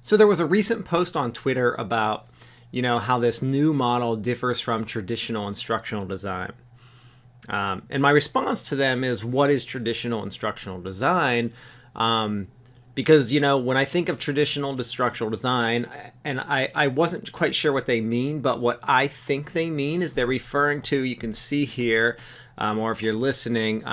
So there was a recent post on Twitter about, how this new model differs from traditional instructional design. And my response to them is, what is traditional instructional design? Because, when I think of traditional instructional design, and I wasn't quite sure what they mean, but what I think they mean is they're referring to, you can see here, or if you're listening,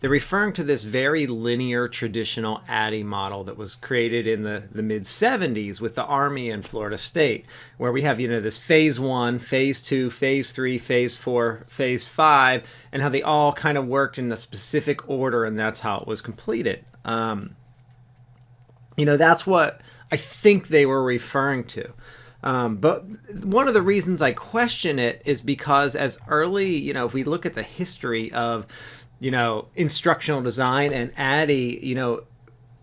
they're referring to this very linear traditional ADDIE model that was created in the mid-70s with the Army and Florida State, where we have, this phase 1, phase 2, phase 3, phase 4, phase 5, and how they all kind of worked in a specific order, and that's how it was completed. That's what I think they were referring to. But one of the reasons I question it is because as early, if we look at the history of instructional design and ADDIE,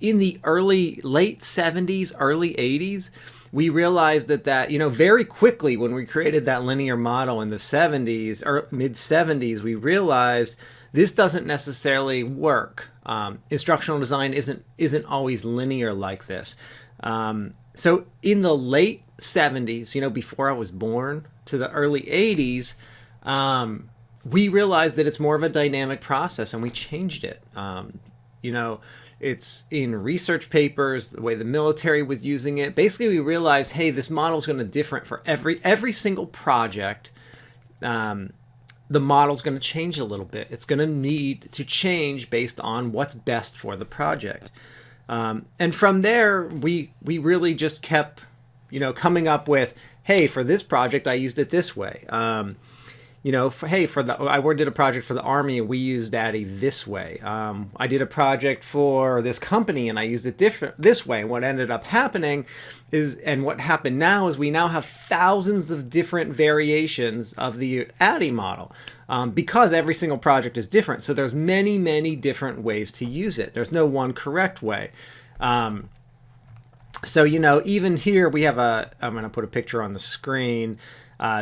in the late 70s, early 80s, we realized that very quickly when we created that linear model in the 70s or mid 70s, we realized this doesn't necessarily work. Instructional design isn't always linear like this. So in the late 70s, before I was born, to the early 80s, we realized that it's more of a dynamic process, and we changed it. It's in research papers, the way the military was using it. Basically, we realized, hey, this model is going to different for every single project. The model's going to change a little bit. It's going to need to change based on what's best for the project. And from there, we really just kept, coming up with, hey, for this project, I used it this way. I did a project for the Army and we used ADDIE this way. I did a project for this company and I used it this way. And what ended up happening and what happened now is we now have thousands of different variations of the ADDIE model because every single project is different. So there's many, many different ways to use it. There's no one correct way. So, even here we have I'm going to put a picture on the screen.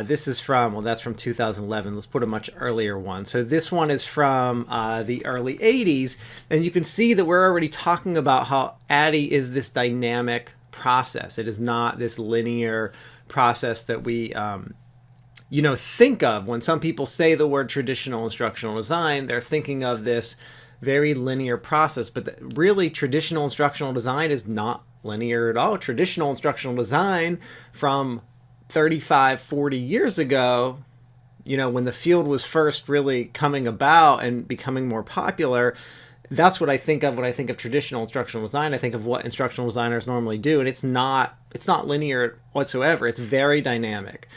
This is that's from 2011. Let's put a much earlier one. So this one is from the early 80s. And you can see that we're already talking about how ADDIE is this dynamic process. It is not this linear process that we, think of. When some people say the word traditional instructional design, they're thinking of this very linear process. But really, traditional instructional design is not linear at all. Traditional instructional design from 35, 40 years ago, when the field was first really coming about and becoming more popular, that's what I think of when I think of traditional instructional design. I think of what instructional designers normally do, and it's not linear whatsoever. It's very dynamic.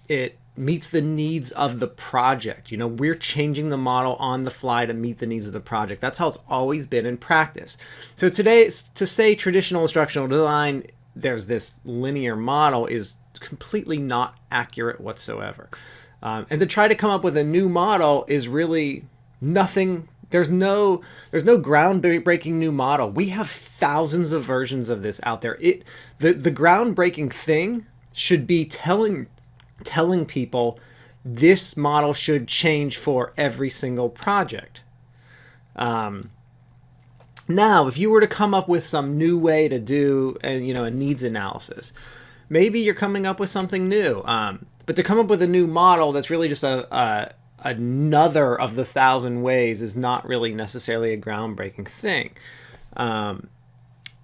It meets the needs of the project. We're changing the model on the fly to meet the needs of the project. That's how it's always been in practice. So today, to say traditional instructional design, there's this linear model is completely not accurate whatsoever. And to try to come up with a new model is really nothing. There's no groundbreaking new model. We have thousands of versions of this out there. The groundbreaking thing should be telling people this model should change for every single project. Now, if you were to come up with some new way to do a needs analysis, maybe you're coming up with something new. But to come up with a new model that's really just another of the 1,000 ways is not really necessarily a groundbreaking thing.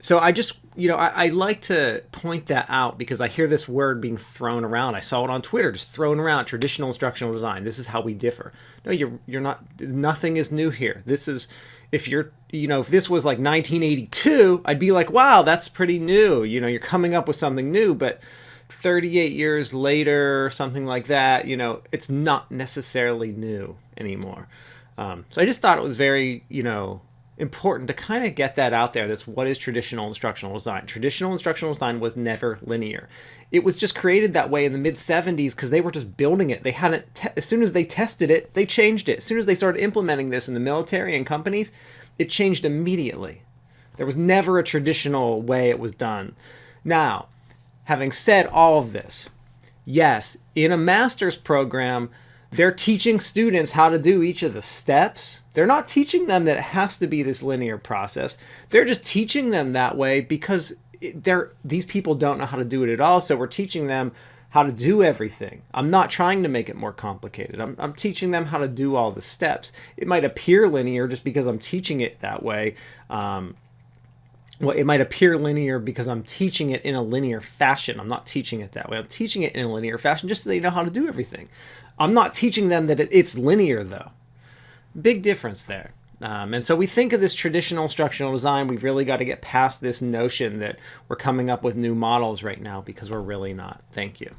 So I just, I like to point that out because I hear this word being thrown around. I saw it on Twitter, just thrown around, traditional instructional design. This is how we differ. No, you're not, nothing is new here. This is, if this was like 1982, I'd be like, wow, that's pretty new. You're coming up with something new, but 38 years later, something like that, it's not necessarily new anymore. So I just thought it was very, important to kind of get that out there. That's what is traditional instructional design. Traditional instructional design was never linear. It was just created that way in the mid 70s because they were just building it. They hadn't, as soon as they tested it, they changed it. As soon as they started implementing this in the military and companies, it changed immediately. There was never a traditional way it was done. Now, having said all of this, yes, in a master's program, they're teaching students how to do each of the steps. They're not teaching them that it has to be this linear process. They're just teaching them that way because these people don't know how to do it at all, so we're teaching them how to do everything. I'm not trying to make it more complicated. I'm teaching them how to do all the steps. It might appear linear just because I'm teaching it that way. Well, it might appear linear because I'm teaching it in a linear fashion. I'm not teaching it that way. I'm teaching it in a linear fashion just so they know how to do everything. I'm not teaching them that it's linear, though. Big difference there. And so we think of this traditional instructional design, we've really got to get past this notion that we're coming up with new models right now, because we're really not. Thank you.